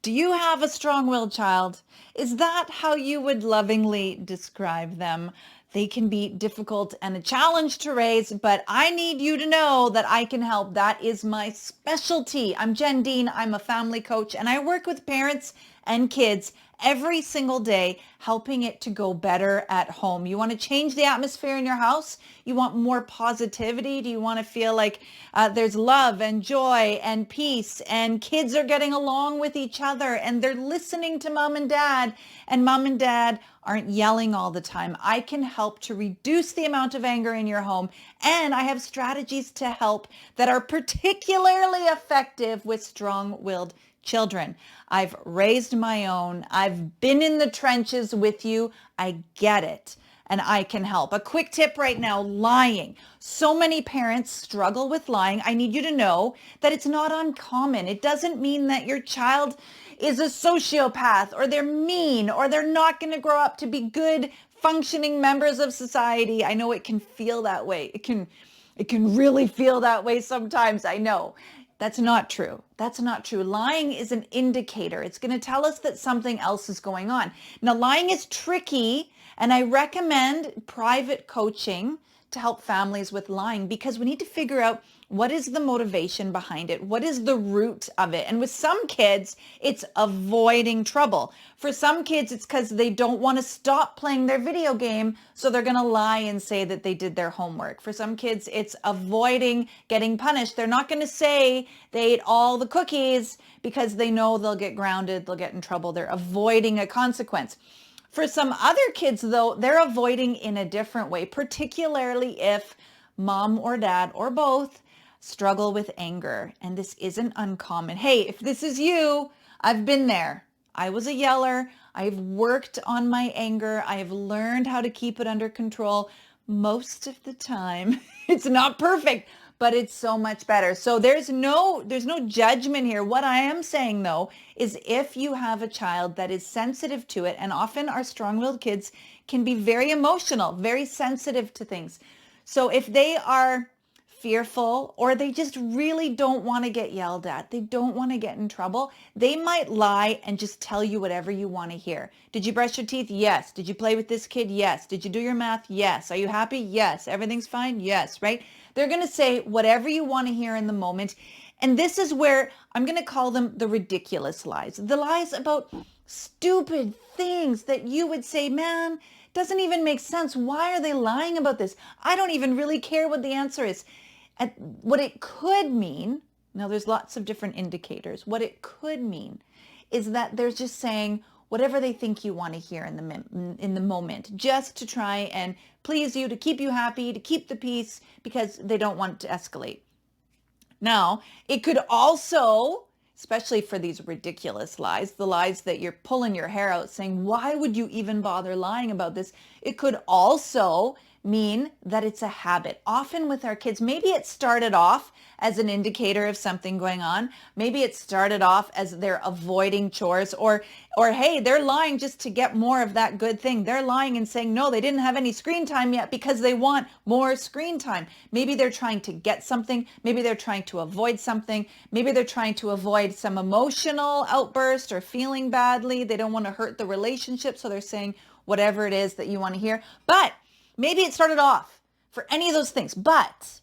Do you have a strong-willed child? Is that how you would lovingly describe them? They can be difficult and a challenge to raise, but I need you to know that I can help. That is my specialty. I'm Jenn Dean. I'm a family coach, and I work with parents and kids every single day, helping it to go better at home. You want to change the atmosphere in your house? You want more positivity? Do you want to feel like there's love and joy and peace and kids are getting along with each other and they're listening to mom and mom and dad aren't yelling all the time? I can help to reduce the amount of anger in your home, and I have strategies to help that are particularly effective with strong-willed children. I've raised my own. I've been in the trenches with you. I get it. And I can help. A quick tip right now, lying. So many parents struggle with lying. I need you to know that it's not uncommon. It doesn't mean that your child is a sociopath or they're mean or they're not going to grow up to be good functioning members of society. I know it can feel that way. It can really feel that way sometimes. I know. That's not true. That's not true. Lying is an indicator. It's going to tell us that something else is going on. Now, lying is tricky, and I recommend private coaching to help families with lying because we need to figure out what is the motivation behind it? What is the root of it? And with some kids, it's avoiding trouble. For some kids, it's because they don't want to stop playing their video game, so they're going to lie and say that they did their homework. For some kids, it's avoiding getting punished. They're not going to say they ate all the cookies because they know they'll get grounded, they'll get in trouble. They're avoiding a consequence. For some other kids, though, they're avoiding in a different way, particularly if mom or dad or both struggle with anger. And this isn't uncommon. Hey, if this is you, I've been there. I was a yeller. I've worked on my anger. I have learned how to keep it under control most of the time. It's not perfect, but it's so much better. So there's no judgment here. What I am saying though is if you have a child that is sensitive to it, and often our strong-willed kids can be very emotional, very sensitive to things. So if they are fearful or they just really don't want to get yelled at, they don't want to get in trouble, they might lie and just tell you whatever you want to hear. Did you brush your teeth? Yes. Did you play with this kid? Yes. Did you do your math? Yes. Are you happy? Yes. Everything's fine? Yes, right? They're going to say whatever you want to hear in the moment. And this is where I'm going to call them the ridiculous lies. The lies about stupid things that you would say, man, doesn't even make sense. Why are they lying about this? I don't even really care what the answer is. What it could mean, now there's lots of different indicators. What it could mean is that they're just saying whatever they think you want to hear in the moment, just to try and please you, to keep you happy, to keep the peace, because they don't want to escalate. Now, it could also, especially for these ridiculous lies, the lies that you're pulling your hair out saying, why would you even bother lying about this? It could also mean that it's a habit. Often with our kids, maybe it started off as an indicator of something going on. Maybe it started off as they're avoiding chores or hey, they're lying just to get more of that good thing. They're lying and saying, no, they didn't have any screen time yet because they want more screen time. Maybe they're trying to get something. Maybe they're trying to avoid something. Maybe they're trying to avoid some emotional outburst or feeling badly. They don't want to hurt the relationship. So they're saying whatever it is that you want to hear. But maybe it started off for any of those things, but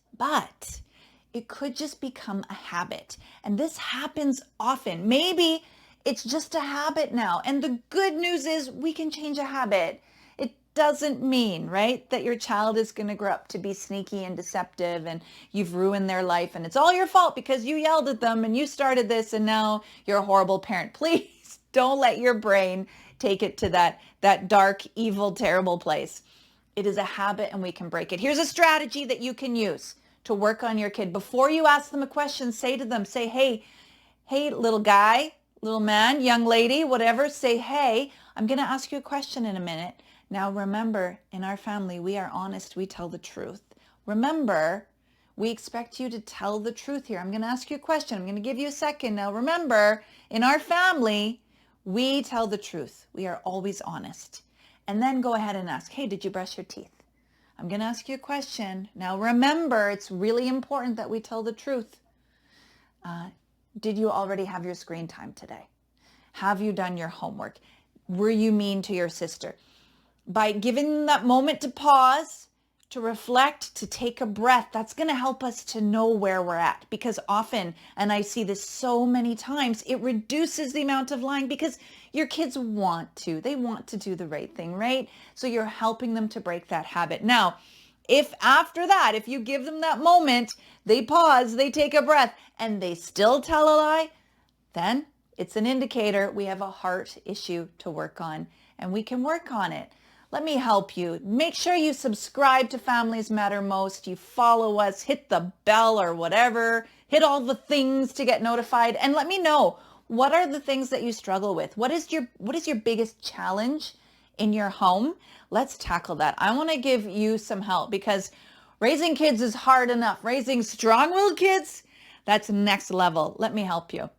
it could just become a habit. And this happens often. Maybe it's just a habit now. And the good news is we can change a habit. It doesn't mean, right, that your child is going to grow up to be sneaky and deceptive and you've ruined their life and it's all your fault because you yelled at them and you started this and now you're a horrible parent. Please don't let your brain take it to that dark, evil, terrible place. It is a habit and we can break it. Here's a strategy that you can use to work on your kid. Before you ask them a question, say to them, say, hey, little guy, little man, young lady, whatever, say, hey, I'm going to ask you a question in a minute. Now remember, in our family, we are honest. We tell the truth. Remember, we expect you to tell the truth here. I'm going to ask you a question. I'm going to give you a second. Now remember, in our family, we tell the truth. We are always honest. And then go ahead and ask, hey, did you brush your teeth? I'm going to ask you a question. Now remember, it's really important that we tell the truth. Did you already have your screen time today? Have you done your homework? Were you mean to your sister? By giving them that moment to pause, to reflect, to take a breath, that's going to help us to know where we're at. Because often, and I see this so many times, it reduces the amount of lying because your kids want to. They want to do the right thing, right? So you're helping them to break that habit. Now, if after that, if you give them that moment, they pause, they take a breath, and they still tell a lie, then it's an indicator we have a heart issue to work on, and we can work on it. Let me help you. Make sure you subscribe to Families Matter Most. You follow us, hit the bell or whatever, hit all the things to get notified, and let me know, what are the things that you struggle with? What is your biggest challenge in your home? Let's tackle that. I want to give you some help because raising kids is hard enough. Raising strong-willed kids, that's next level. Let me help you.